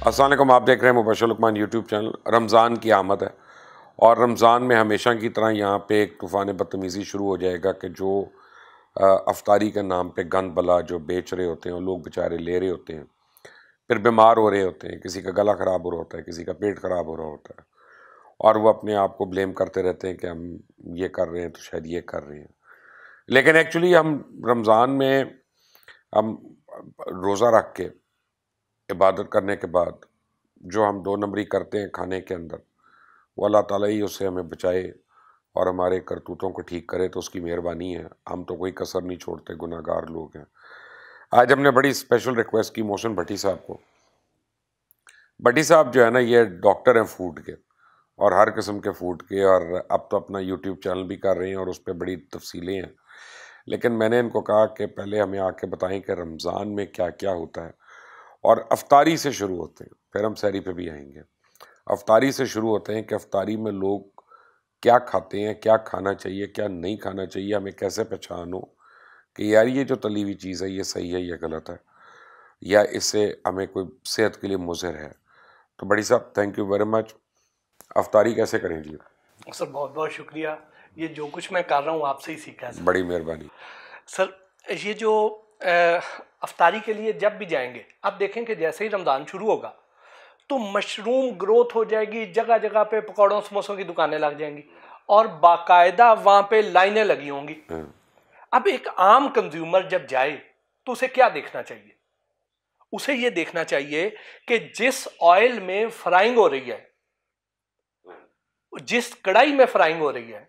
अस्सलाम वालेकुम, आप देख रहे हैं मुबशर लुकमान यूट्यूब चैनल। रमज़ान की आमद है और रमज़ान में हमेशा की तरह यहाँ पे एक तूफ़ान बदतमीज़ी शुरू हो जाएगा कि जो अफ्तारी के नाम पे गंद बला जो बेच रहे होते हैं और लोग बेचारे ले रहे होते हैं, फिर बीमार हो रहे होते हैं, किसी का गला ख़राब हो रहा होता है, किसी का पेट ख़राब हो रहा होता है और वो अपने आप को ब्लेम करते रहते हैं कि हम ये कर रहे हैं तो शायद ये कर रहे हैं। लेकिन एक्चुअली हम रमज़ान में हम रोज़ा रख के इबादत करने के बाद जो हम 2 नंबरी करते हैं खाने के अंदर, वो अल्लाह ताला ही उससे हमें बचाए और हमारे करतूतों को ठीक करे, तो उसकी मेहरबानी है। हम तो कोई कसर नहीं छोड़ते, गुनाहगार लोग हैं। आज हमने बड़ी स्पेशल रिक्वेस्ट की मोहसिन भट्टी साहब को। भट्टी साहब जो है ना, ये डॉक्टर हैं फूड के और हर किस्म के फूड के, और अब तो अपना यूट्यूब चैनल भी कर रहे हैं और उस पर बड़ी तफसीलें हैं। लेकिन मैंने इनको कहा कि पहले हमें आके बताएं कि रमज़ान में क्या क्या होता है, और अफ्तारी से शुरू होते हैं, फिर हम सहरी पे भी आएंगे। अफ्तारी से शुरू होते हैं कि अफ्तारी में लोग क्या खाते हैं, क्या खाना चाहिए, क्या नहीं खाना चाहिए, हमें कैसे पहचान हो कि यार ये जो तली हुई चीज़ है ये सही है या गलत है, या इससे हमें कोई सेहत के लिए मुज़र है। तो बड़ी साहब, थैंक यू वेरी मच। अफ्तारी कैसे करें जी? सर बहुत बहुत शुक्रिया। ये जो कुछ मैं कर रहा हूँ आपसे ही सीखा है सर। बड़ी मेहरबानी सर, ये जो अफ्तारी के लिए जब भी जाएंगे, आप देखें कि जैसे ही रमज़ान शुरू होगा तो मशरूम ग्रोथ हो जाएगी, जगह जगह पे पकौड़ों समोसों की दुकानें लग जाएंगी और बाकायदा वहाँ पे लाइनें लगी होंगी। अब एक आम कंज्यूमर जब जाए तो उसे क्या देखना चाहिए? उसे ये देखना चाहिए कि जिस ऑयल में फ्राइंग हो रही है, जिस कढ़ाई में फ्राइंग हो रही है,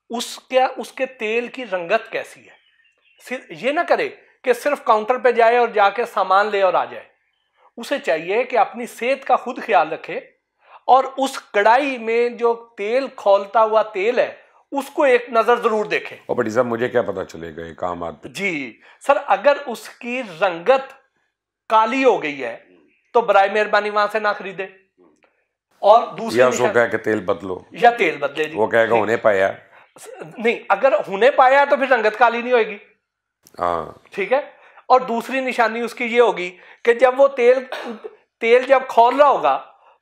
उसके तेल की रंगत कैसी है। ये ना करे कि सिर्फ काउंटर पे जाए और जाके सामान ले और आ जाए। उसे चाहिए कि अपनी सेहत का खुद ख्याल रखे और उस कढ़ाई में जो तेल खौलता हुआ तेल है उसको एक नजर जरूर देखें। और बड़ी साहब, मुझे क्या पता चलेगा एक आम आदमी? जी सर, अगर उसकी रंगत काली हो गई है तो बराए मेहरबानी वहां से ना खरीदे। और दूसरी, या उसको कह के तेल बदलो, या तेल बदले जी। वो कहेगा होने पाया नहीं, अगर होने पाया तो फिर रंगत काली नहीं होगी। हाँ, ठीक है। और दूसरी निशानी उसकी ये होगी कि जब वो तेल जब खौल रहा होगा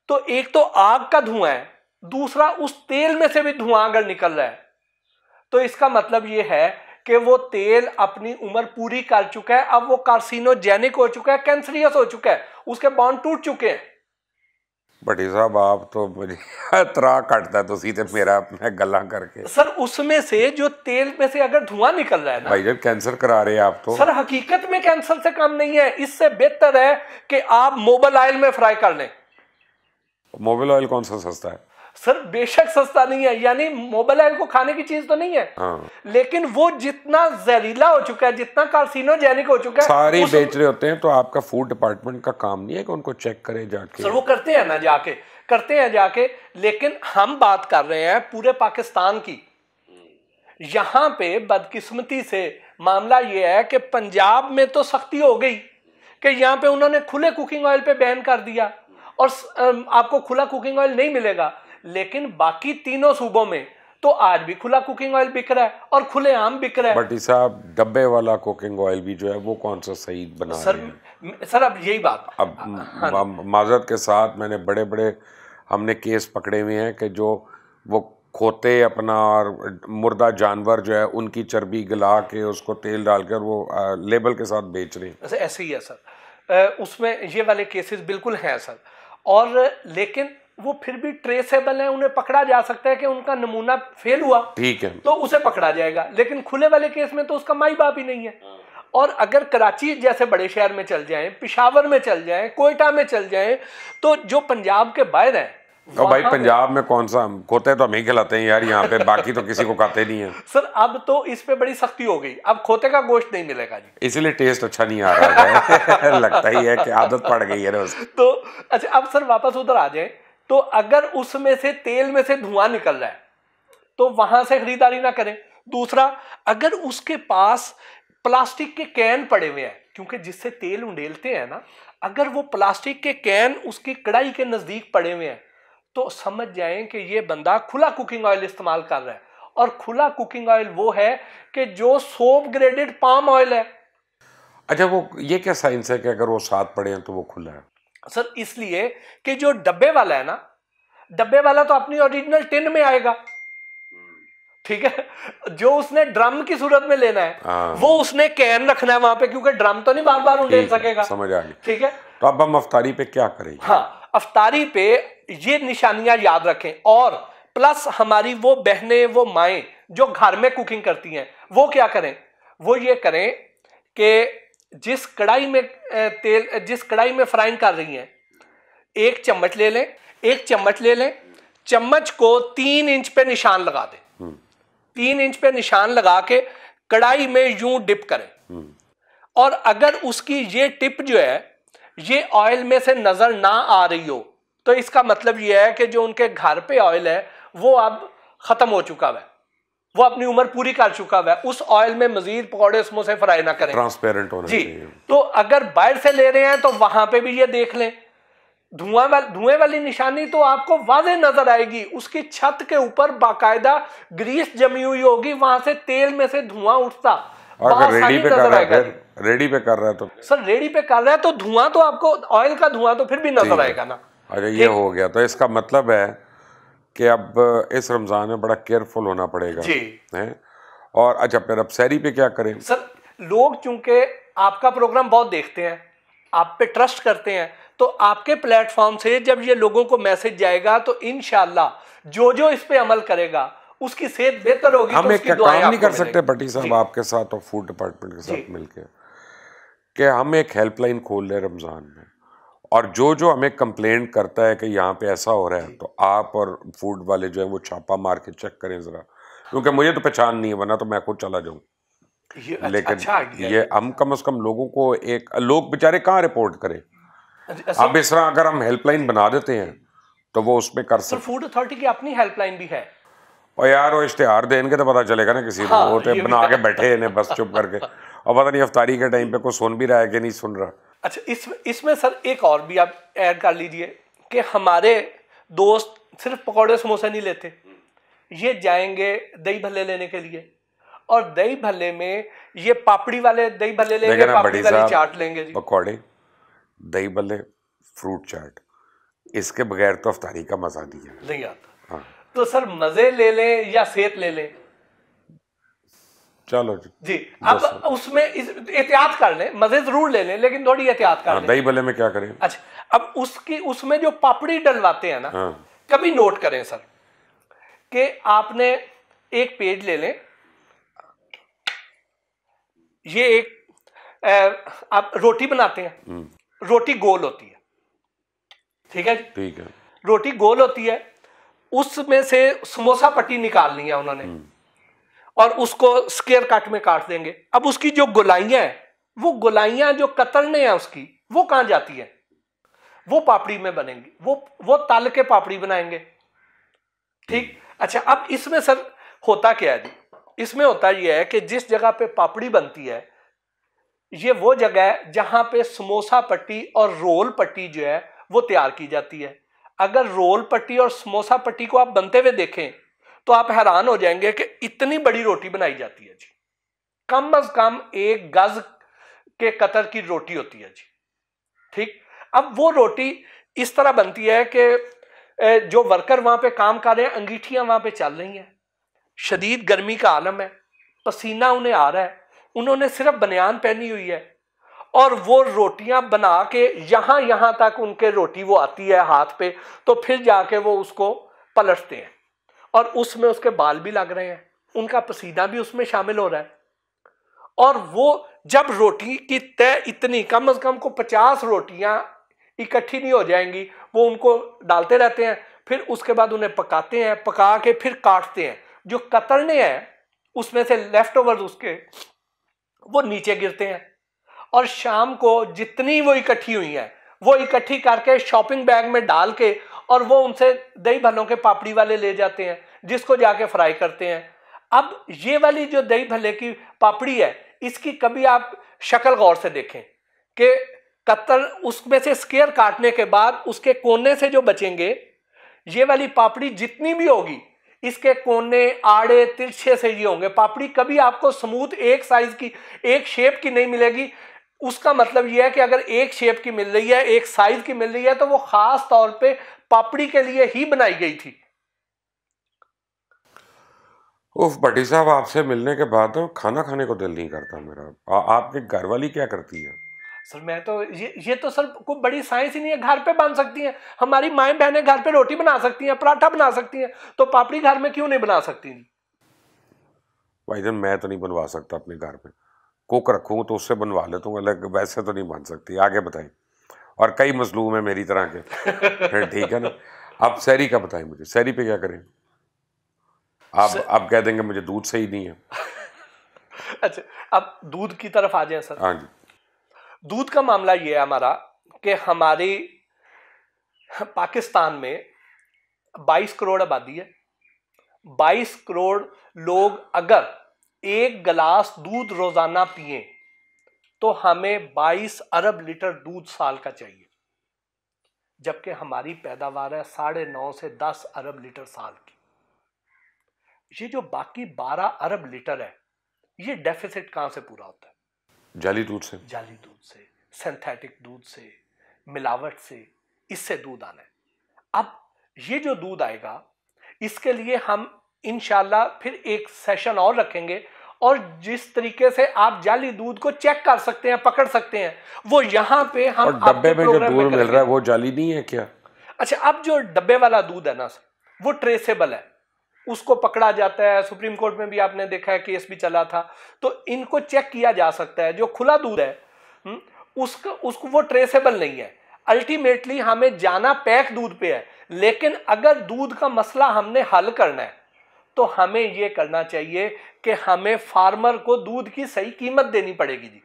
तो एक तो आग का धुआं है, दूसरा उस तेल में से भी धुआं अगर निकल रहा है, तो इसका मतलब ये है कि वो तेल अपनी उम्र पूरी कर चुका है। अब वो कार्सिनोजेनिक हो चुका है, कैंसरियस हो चुका है, उसके बॉन्ड टूट चुके हैं। भट्टी साहब, आप तो मुझे तरा कटता तो सीधे मेरा अपना गला करके। सर, उसमें से जो तेल में से अगर धुआं निकल रहा है ना भाई, जब कैंसर करा रहे हैं आप तो। सर, हकीकत में कैंसर से कम नहीं है। इससे बेहतर है कि आप मोबाइल ऑयल में फ्राई कर लें। मोबाइल ऑयल कौन सा सस्ता है? सर बेशक सस्ता नहीं है, यानी मोबाइल ऑयल को खाने की चीज तो नहीं है। हाँ। लेकिन वो जितना जहरीला हो चुका है, जितना कार्सिनोजेनिक हो चुका है, सारे बेच रहे होते हैं। तो आपका फूड डिपार्टमेंट का काम नहीं है कि उनको चेक करे जाके? सर वो करते हैं ना, करते हैं जाके। लेकिन हम बात कर रहे हैं पूरे पाकिस्तान की। यहां पे बदकिस्मती से मामला ये है कि पंजाब में तो सख्ती हो गई कि यहां पे उन्होंने खुले कुकिंग ऑयल पे बैन कर दिया और आपको खुला कुकिंग ऑयल नहीं मिलेगा। लेकिन बाकी तीनों सूबों में तो आज भी खुला कुकिंग ऑयल बिक रहा है और खुले आम बिक रहा है। भट्टी साहब, डब्बे वाला कुकिंग ऑयल भी जो है वो कौन सा सही बना रहे हैं? सर अब यही बात, अब माजरत के साथ, मैंने बड़े बड़े हमने केस पकड़े हुए हैं कि जो वो खोते अपना और मुर्दा जानवर जो है उनकी चर्बी गला के उसको तेल डालकर वो लेबल के साथ बेच रहे हैं। ऐसे ही है सर। उसमें ये वाले केसेस बिल्कुल हैं सर। और लेकिन वो फिर भी ट्रेसेबल है, उन्हें पकड़ा जा सकता है कि उनका नमूना फेल हुआ, ठीक है, तो उसे पकड़ा जाएगा। लेकिन खुले वाले केस में तो उसका माई बाप ही नहीं है। और अगर कराची जैसे बड़े शहर में चल जाएं, पिशावर में चल जाएं, कोयटा में चल जाएं, तो जो पंजाब के बाहर हैं, तो भाई पंजाब में कौन सा खोते तो हम ही खिलाते हैं यार यहाँ पे, बाकी तो किसी को खाते नहीं है। सर अब तो इस पे बड़ी सख्ती हो गई, अब खोते का गोश्त नहीं मिलेगा जी, इसलिए टेस्ट अच्छा नहीं आ रहा है। लगता ही है कि आदत पड़ गई है ना उसकी। तो अच्छा, अब सर वापस उधर आ जाए, तो अगर उसमें से तेल में से धुआं निकल रहा है तो वहां से खरीदारी ना करें। दूसरा, अगर उसके पास प्लास्टिक के कैन पड़े हुए हैं, क्योंकि जिससे तेल उंडेलते हैं ना, अगर वो प्लास्टिक के कैन उसकी कढ़ाई के नजदीक पड़े हुए हैं तो समझ जाएं कि ये बंदा खुला कुकिंग ऑयल इस्तेमाल कर रहा है। और खुला कुकिंग ऑयल वो है कि जो सोप ग्रेडेड पाम ऑयल है। अच्छा, वो ये क्या साइंस है कि अगर वो साथ पड़े हैं तो वो खुला है? सर इसलिए कि जो डब्बे वाला है ना, डब्बे वाला तो अपनी ओरिजिनल टिन में आएगा, ठीक है। जो उसने ड्रम की सूरत में लेना है वो उसने कैन रखना है वहां पे, क्योंकि ड्रम तो नहीं बार बार उड़ेल सकेगा। समझ आ गई, ठीक है। तो अब हम अफ्तारी पे क्या करेंगे? हाँ, अफ्तारी पे ये निशानियां याद रखें, और प्लस हमारी वो बहनें, वो माएँ जो घर में कुकिंग करती हैं, वो क्या करें? वो ये करें कि जिस कढ़ाई में फ्राइंग कर रही हैं, एक चम्मच ले लें, चम्मच को 3 इंच पे निशान लगा दें, 3 इंच पे निशान लगा के कढ़ाई में यूं डिप करें। और अगर उसकी ये टिप जो है ये ऑयल में से नजर ना आ रही हो, तो इसका मतलब ये है कि जो उनके घर पे ऑयल है वो अब खत्म हो चुका है, वो अपनी उम्र पूरी कर चुका है। उस ऑयल में मजीद पकौड़े समोसे फ्राई ना करें, ट्रांसपेरेंट होना चाहिए। तो अगर बाहर से ले रहे हैं तो वहां पे भी ये देख लें, धुएं वाली निशानी तो आपको वाज़ेह नजर आएगी। उसकी छत के ऊपर बाकायदा ग्रीस जमी हुई होगी, वहां से तेल में से धुआं उठता। अगर रेडी पे कर रहा है, फिर रेडी पे कर रहा है तो सर रेडी पे कर रहा है तो धुआं तो आपको, ऑयल का धुआं तो फिर भी नजर आएगा ना। अच्छा, ये हो गया। तो इसका मतलब है कि अब इस रमजान में बड़ा केयरफुल होना पड़ेगा जी है। और अच्छा, फिर अब सहरी पे क्या करें? सर लोग चूंकि आपका प्रोग्राम बहुत देखते हैं, आप पे ट्रस्ट करते हैं, तो आपके प्लेटफॉर्म से जब ये लोगों को मैसेज जाएगा तो इंशाल्लाह जो इस पे अमल करेगा उसकी सेहत बेहतर होगी। हम एक काम नहीं कर सकते भट्टी साहब आपके साथ और फूड डिपार्टमेंट के साथ मिलकर कि हम एक हेल्पलाइन खोल ले रमजान में, और जो हमें कंप्लेंट करता है कि यहाँ पे ऐसा हो रहा है, तो आप और फूड वाले जो है वो छापा मार के चेक करें जरा, क्योंकि मुझे तो पहचान नहीं है, वरना तो मैं खुद चला जाऊँ। लेकिन ये हम कम से कम लोगों को, एक लोग बेचारे कहाँ रिपोर्ट करें। अब इस तरह अगर हम हेल्पलाइन बना देते हैं तो वो उसमें कर सकते। फूड अथॉरिटी की अपनी हेल्पलाइन भी है, और यार वो इश्तेहार देंगे तो पता चलेगा ना किसी को। वो तो बना के बैठे हैं बस चुप करके, और पता नहीं अफ्तारी के टाइम पे कोई सुन भी रहा है कि नहीं सुन रहा। अच्छा, इसमें सर एक और भी आप ऐड कर लीजिए कि हमारे दोस्त सिर्फ पकौड़े समोसे नहीं लेते, ये जाएंगे दही भल्ले लेने के लिए, और दही भल्ले में ये पापड़ी वाले दही भल्ले लेंगे, पापड़ी वाली चाट लेंगे जी। पकौड़े, दही भल्ले, फ्रूट चाट, इसके बगैर तो अफ्तारी का मजा नहीं आता। हाँ। तो सर मजे ले लें या सेहत ले लें? चलो जी, अब उसमें एहतियात कर लें, मजे जरूर ले लें लेकिन थोड़ी एहतियात कर लें। दही भल्ले में क्या करें? अच्छा, अब उसमें जो पापड़ी डलवाते हैं ना, कभी नोट करें सर कि आपने एक पेज ले लें, ये एक आप रोटी बनाते हैं, रोटी गोल होती है, ठीक है? ठीक है, रोटी गोल होती है, उसमें से समोसा पट्टी निकालनी है उन्होंने, और उसको स्क्वायर कट में काट देंगे। अब उसकी जो गोलाइयां हैं, वो गोलाइयां जो कतरने हैं उसकी, वो कहां जाती है? वो पापड़ी में बनेंगी, वो तल के पापड़ी बनाएंगे, ठीक। अच्छा, अब इसमें सर होता क्या है जी? इसमें होता यह है कि जिस जगह पे पापड़ी बनती है, ये वो जगह है जहां पे समोसा पट्टी और रोल पट्टी जो है वो तैयार की जाती है। अगर रोल पट्टी और समोसा पट्टी को आप बनते हुए देखें तो आप हैरान हो जाएंगे कि इतनी बड़ी रोटी बनाई जाती है जी, कम अज कम 1 गज के कतर की रोटी होती है जी, ठीक। अब वो रोटी इस तरह बनती है कि जो वर्कर वहां पे काम कर रहे हैं, अंगीठियां वहां पे चल रही हैं, शदीद गर्मी का आलम है, पसीना उन्हें आ रहा है, उन्होंने सिर्फ बनियान पहनी हुई है, और वो रोटियां बना के यहां तक उनके रोटी वो आती है हाथ पे, तो फिर जाके वो उसको पलटते हैं, और उसमें उसके बाल भी लग रहे हैं, उनका पसीना भी उसमें शामिल हो रहा है। और वो जब रोटी की तय इतनी, कम से कम को 50 रोटियां इकट्ठी नहीं हो जाएंगी, वो उनको डालते रहते हैं, फिर उसके बाद उन्हें पकाते हैं, पका के फिर काटते हैं, जो कतरने हैं उसमें से लेफ्ट ओवर उसके वो नीचे गिरते हैं, और शाम को जितनी वो इकट्ठी हुई है वो इकट्ठी करके शॉपिंग बैग में डाल के, और वो उनसे दही भल्लों के पापड़ी वाले ले जाते हैं, जिसको जाके फ्राई करते हैं। अब ये वाली जो दही भल्ले की पापड़ी है, इसकी कभी आप शक्ल गौर से देखें कि कतर उसमें से स्क्वायर काटने के बाद उसके कोने से जो बचेंगे, ये वाली पापड़ी जितनी भी होगी, इसके कोने आड़े तिरछे से ये होंगे। पापड़ी कभी आपको स्मूथ एक साइज की, एक शेप की नहीं मिलेगी, उसका मतलब यह है कि अगर एक शेप की मिल रही है, एक साइज की मिल रही है, तो वो खास तौर पे पापड़ी के लिए ही बनाई गई थी। उफ भट्टी साहब, आपसे मिलने के बाद तो खाना खाने को दिल नहीं करता मेरा। आपके घर वाली क्या करती है? सर मैं तो ये तो सर कोई बड़ी साइंस ही नहीं है। घर पे बन सकती हैं, हमारी माएँ बहनें घर पे रोटी बना सकती हैं, पराठा बना सकती हैं, तो पापड़ी घर में क्यों नहीं बना सकती? भाईजान मैं तो नहीं बनवा सकता अपने घर में, कुक रखूँ तो उससे बनवा लेता हूँ, अलग वैसे तो नहीं बन सकती। आगे बताएं। और कई मजलूम है मेरी तरह के, फिर ठीक है ना। आप सैरी का बताएं मुझे, सैरी पे क्या करें? आप कह देंगे मुझे दूध सही नहीं है। अच्छा, अब दूध की तरफ आ जाए सर। हाँ जी। दूध का मामला ये है हमारा कि हमारी पाकिस्तान में 22 करोड़ आबादी है। 22 करोड़ लोग अगर एक गिलास दूध रोजाना पिए तो हमें 22 अरब लीटर दूध साल का चाहिए, जबकि हमारी पैदावार है 9.5 से 10 अरब लीटर साल की। ये जो बाकी 12 अरब लीटर है, ये डेफिसिट कहां से पूरा होता है? जाली दूध से, जाली दूध से, सिंथेटिक दूध से, मिलावट से, इससे दूध आना है। अब ये जो दूध आएगा, इसके लिए हम इंशाल्लाह फिर एक सेशन और रखेंगे, और जिस तरीके से आप जाली दूध को चेक कर सकते हैं, पकड़ सकते हैं, वो यहाँ पे हम और डब्बे में जो दूध मिल रहा है वो जाली नहीं है क्या? अच्छा, अब जो डब्बे वाला दूध है ना सर, वो ट्रेसेबल है, उसको पकड़ा जाता है। सुप्रीम कोर्ट में भी आपने देखा है, केस भी चला था, तो इनको चेक किया जा सकता है। जो खुला दूध है उसको वो ट्रेसेबल नहीं है। अल्टीमेटली हमें जाना पैक दूध पे है, लेकिन अगर दूध का मसला हमने हल करना है तो हमें ये करना चाहिए कि हमें फार्मर को दूध की सही कीमत देनी पड़ेगी जी।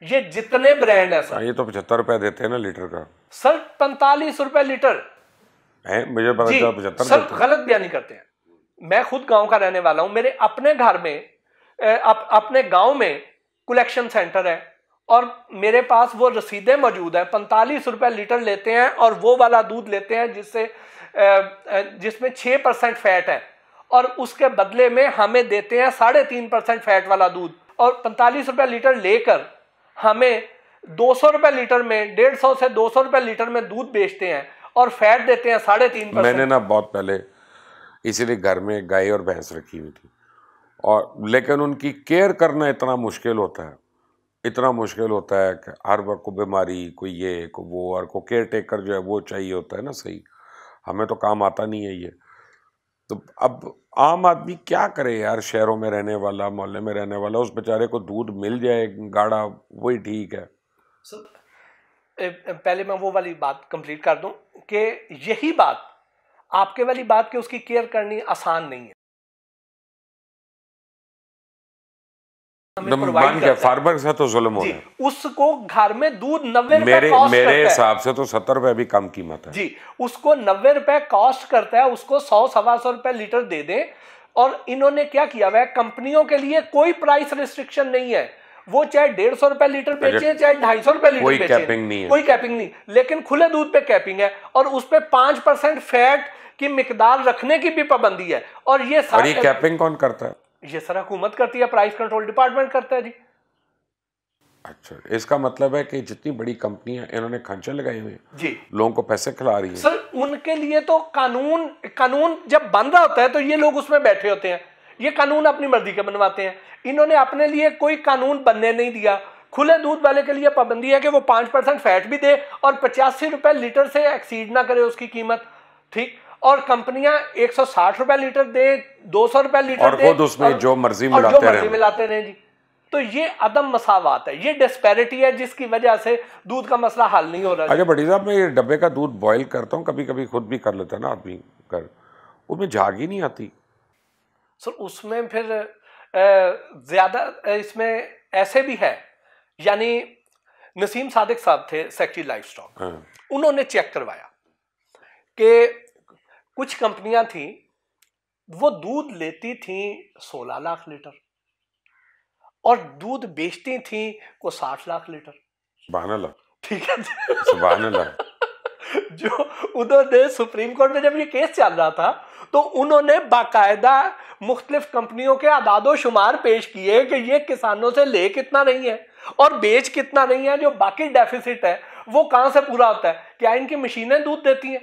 ये जितने ब्रांड है सर, ये तो 75 रुपए देते हैं ना लीटर का सर, 45 रुपए लीटर है। मुझे पता चला 75 सर, देते हैं। गलत बयानी करते हैं। मैं खुद गांव का रहने वाला हूं, मेरे अपने घर में अपने गांव में कलेक्शन सेंटर है, और मेरे पास वो रसीदें मौजूद हैं। 45 रुपए लीटर लेते हैं, और वो वाला दूध लेते हैं जिसमें 6% फैट है, और उसके बदले में हमें देते हैं 3.5% फैट वाला दूध। और 45 रुपए लीटर लेकर हमें 200 रुपए लीटर में, 150 से 200 रुपए लीटर में दूध बेचते हैं, और फैट देते हैं 3.5%। मैंने ना बहुत पहले इसीलिए घर में गाय और भैंस रखी हुई थी, और लेकिन उनकी केयर करना इतना मुश्किल होता है, इतना मुश्किल होता है कि हर वक्त को बीमारी, कोई ये को वो, और को केयर टेकर जो है वो चाहिए होता है ना। सही, हमें तो काम आता नहीं है ये। तो अब आम आदमी क्या करे यार, शहरों में रहने वाला, मोहल्ले में रहने वाला, उस बेचारे को दूध मिल जाए गाढ़ा, वही ठीक है। पहले मैं वो वाली बात कंप्लीट कर दूं कि यही बात, आपके वाली बात कि उसकी केयर करनी आसान नहीं है। फार्मर के साथ तो जुल्म हो रहा है। उसको घर में दूध 90 रुपए मेरे हिसाब से तो 70 रुपए भी कम कीमत है जी। उसको 90 रुपए कॉस्ट करता है, उसको 100-125 रुपए लीटर दे दें। और इन्होंने क्या किया हुआ है, कंपनियों के लिए कोई प्राइस रिस्ट्रिक्शन नहीं है। वो चाहे 150 रुपए लीटर बेचे, चाहे 250 रुपए लीटर बेचे, कैपिंग नहीं है, कोई कैपिंग नहीं। लेकिन खुले दूध पे कैपिंग है, और उस पे 5% फैट की मिकदार रखने की भी पाबंदी है। और ये कैपिंग कौन करता है? ये सारा हुकूमत करती है, प्राइस कंट्रोल डिपार्टमेंट करता है जी। अच्छा, इसका मतलब है कि जितनी बड़ी कंपनियां इन्होंने खंचे लगाए हुए जी, लोगों को पैसे खिला रही है। सर, उनके लिए तो कानून जब बन रहा होता है तो ये लोग उसमें बैठे होते हैं। ये कानून अपनी मर्जी के बनवाते हैं। इन्होंने अपने लिए कोई कानून बनने नहीं दिया। खुले दूध वाले के लिए पाबंदी है कि वो 5% फैट भी दे, और 85 रुपए लीटर से एक्सीड ना करे उसकी कीमत, ठीक। और कंपनियां 160 रुपए लीटर दे, 200 रुपए लीटर दे, और खुद उसमें जो मर्जी मिलाते रहे जी। तो ये अदम मसावात है, ये डिस्पैरिटी है, जिसकी वजह से दूध का मसला हल नहीं हो रहा। अच्छा भट्टी साहब, मैं ये डब्बे का दूध बॉईल करता हूँ, कभी कभी खुद भी कर लेता है ना आदमी कर, उसमें झाग ही नहीं आती। सर उसमें फिर ज्यादा इसमें ऐसे भी है, यानी नसीम सादिक साहब थे सेक्रेटरी लाइफ स्टॉक, उन्होंने चेक करवाया कि कुछ कंपनियां थी वो दूध लेती थी 16 लाख लीटर, और दूध बेचती थी को 60 लाख लीटर। सुभान अल्लाह, ठीक है, सुभान अल्लाह। जो उन्होंने सुप्रीम कोर्ट में जब ये केस चल रहा था तो उन्होंने बाकायदा मुख्तलिफ कंपनियों के आदादो शुमार पेश किए कि ये किसानों से ले कितना नहीं है और बेच कितना नहीं है, जो बाकी डेफिसिट है वो कहां से पूरा होता है, क्या इनकी मशीनें दूध देती हैं?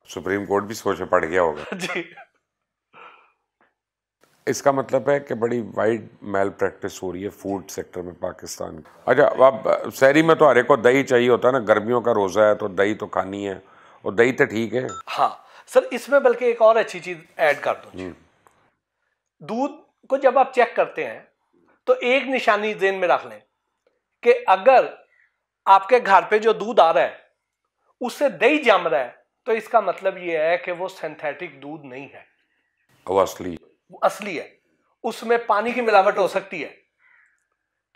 सुप्रीम कोर्ट भी सोच में पड़ गया होगा। जी। इसका मतलब है कि बड़ी वाइड मैल प्रैक्टिस हो रही है फूड सेक्टर में पाकिस्तान की। अच्छा, अब शहरी में तो हर एक को दही चाहिए होता है ना, गर्मियों का रोज़ा है तो दही तो खानी है, और दही तो ठीक है। हाँ सर, इसमें बल्कि एक और अच्छी चीज ऐड कर दूं। दूध को जब आप चेक करते हैं तो एक निशानी ज़हन में रख लें कि अगर आपके घर पे जो दूध आ रहा है उससे दही जम रहा है तो इसका मतलब यह है कि वो सिंथेटिक दूध नहीं है, वो असली है। उसमें पानी की मिलावट हो सकती है,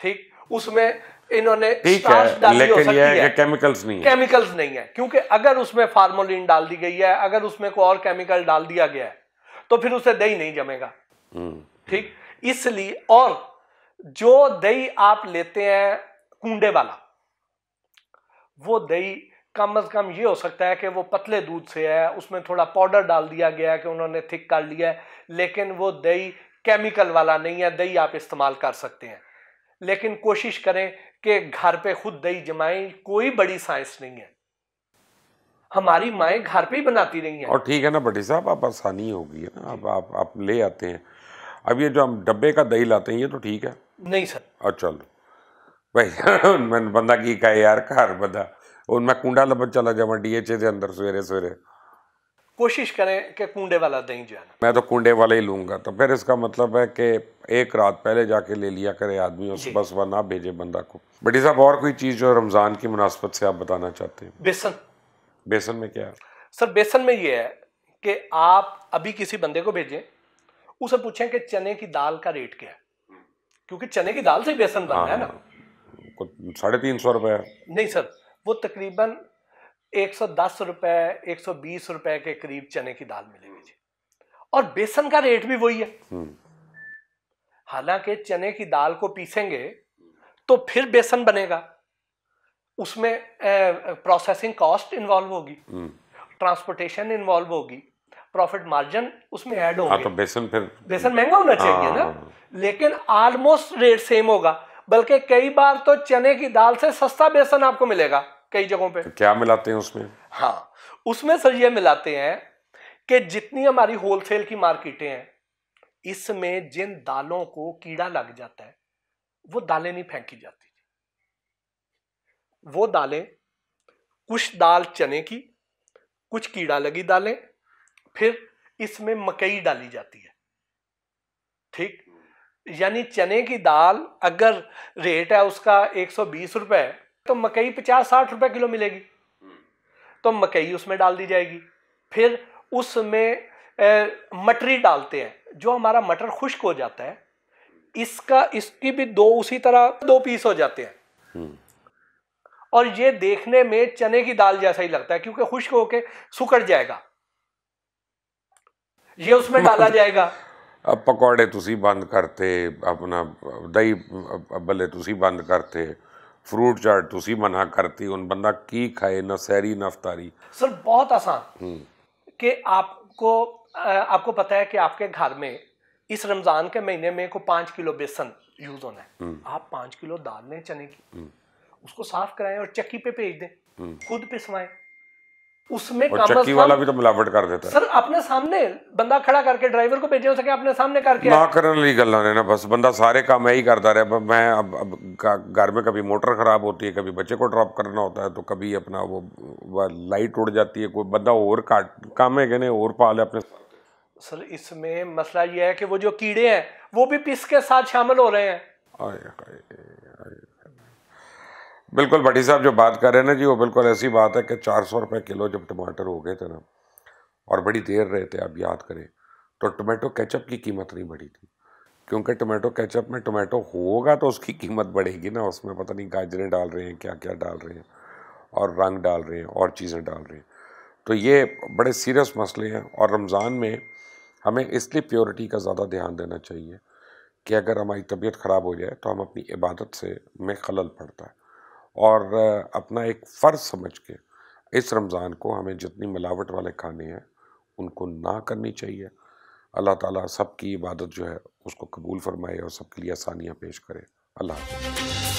ठीक, उसमें इन्होंने स्टार्च डाली हो सकती है, केमिकल्स नहीं है, क्योंकि अगर उसमें फार्मोलिन डाल दी गई है, अगर उसमें कोई और केमिकल डाल दिया गया है तो फिर उसे दही नहीं जमेगा, ठीक। इसलिए, और जो दही आप लेते हैं कूंडे वाला, वो दही कम से कम ये हो सकता है कि वो पतले दूध से है, उसमें थोड़ा पाउडर डाल दिया गया है कि उन्होंने थिक कर लिया है, लेकिन वो दही केमिकल वाला नहीं है। दही आप इस्तेमाल कर सकते हैं, लेकिन कोशिश करें कि घर पे खुद दही जमाएं। कोई बड़ी साइंस नहीं है, हमारी माएँ घर पे ही बनाती रही हैं। और ठीक है ना भट्टी साहब, आप आसानी होगी है ना, आप ले आते हैं। अब ये जो हम डब्बे का दही लाते हैं ये तो ठीक है नहीं सर। और चलो भाई मैं बंदा की कहे यार, घर बंदा उनमें कुंडा लबन चला जावा डीएचए के अंदर सवेरे सवेरे। कोशिश करें कि कुंडे वाला दही जो है ना, मैं तो कुंडे वाला ही लूंगा। तो फिर इसका मतलब है कि एक रात पहले जाके ले लिया करे आदमी, और सुबह सुबह ना भेजे बंदा को। भट्टी साहब, और कोई चीज़ जो रमज़ान की मुनासबत से आप बताना चाहते हैं? बेसन में क्या है सर? बेसन में ये है कि आप अभी किसी बंदे को भेजें, उसे पूछें कि चने की दाल का रेट क्या है, क्योंकि चने की दाल से बेसन बनना है ना। 350 रुपए नहीं सर, वो तकरीबन 110 रुपए 120 रुपए के करीब चने की दाल मिलेगी जी, और बेसन का रेट भी वही है। हालांकि चने की दाल को पीसेंगे तो फिर बेसन बनेगा, उसमें प्रोसेसिंग कॉस्ट इन्वॉल्व होगी, ट्रांसपोर्टेशन इन्वॉल्व होगी, प्रॉफिट मार्जिन उसमें ऐड होंगे। तो बेसन महंगा होना चाहिए ना, लेकिन ऑलमोस्ट रेट सेम होगा। बल्कि कई बार तो चने की दाल से सस्ता बेसन आपको मिलेगा कई जगहों पे। तो क्या मिलाते हैं उसमें? हाँ, उसमें सर ये मिलाते हैं कि जितनी हमारी होलसेल की मार्केटें हैं, इसमें जिन दालों को कीड़ा लग जाता है वो दालें नहीं फेंकी जाती। वो दालें, कुछ दाल चने की, कुछ कीड़ा लगी दालें, फिर इसमें मकई डाली जाती है, ठीक। यानी चने की दाल अगर रेट है उसका 120 रुपए, तो मकई 50-60 रुपए किलो मिलेगी, तो मकई उसमें डाल दी जाएगी। फिर उसमें मटरी डालते हैं, जो हमारा मटर खुश्क हो जाता है, इसकी भी उसी तरह 2 पीस हो जाते हैं, और ये देखने में चने की दाल जैसा ही लगता है, क्योंकि खुश्क होके सुकड़ जाएगा, ये उसमें डाला जाएगा। अब पकौड़े तुसी बंद करते, अपना दही भले तुसी बंद करते, फ्रूट चाट तुसी मना करती, उन बंदा की खाए ना सहरी ना अफ्तारी। सर बहुत आसान कि आपको पता है कि आपके घर में इस रमजान के महीने में को 5 किलो बेसन यूज होना है। आप 5 किलो दाल लें चने की, उसको साफ कराएं और चक्की पे भेज दें, खुद पिसवाएं। उसमें चक्की वाला भी तो मिलावट कर देता है सर। अपने सामने बंदा खड़ा करके ड्राइवर को भेजे हो सके अपने सामने करके ना करने वाली गल्लां ने ना, बस बंदा सारे काम मैं ही करता रहा। मैं अब घर में कभी मोटर खराब होती है, कभी बच्चे को ड्रॉप करना होता है, तो कभी अपना वो लाइट उड़ जाती है, कोई बंदा और काम है कहने और पाले अपने। सर इसमें मसला ये है कि वो जो कीड़े हैं वो भी पिस के साथ शामिल हो रहे हैं। बिल्कुल भट्टी साहब जो बात कर रहे हैं ना जी, वो बिल्कुल ऐसी बात है कि 400 रुपये किलो जब टमाटर हो गए थे ना, और बड़ी देर रहे थे, आप याद करें, तो टमाटो केचप की कीमत नहीं बढ़ी थी, क्योंकि टमाटो केचप में टमाटो होगा तो उसकी कीमत बढ़ेगी ना। उसमें पता नहीं गाजरें डाल रहे हैं, क्या क्या डाल रहे हैं, और रंग डाल रहे हैं, और चीज़ें डाल रहे हैं। तो ये बड़े सीरियस मसले हैं, और रमज़ान में हमें इसलिए प्योरिटी का ज़्यादा ध्यान देना चाहिए कि अगर हमारी तबीयत ख़राब हो जाए तो हम अपनी इबादत से में खलल पड़ता है, और अपना एक फ़र्ज़ समझ के इस रमज़ान को हमें जितनी मिलावट वाले खाने हैं उनको ना करनी चाहिए। अल्लाह ताला सबकी इबादत जो है उसको कबूल फ़रमाए और सबके लिए आसानियाँ पेश करे। अल्लाह हाफ़िज़।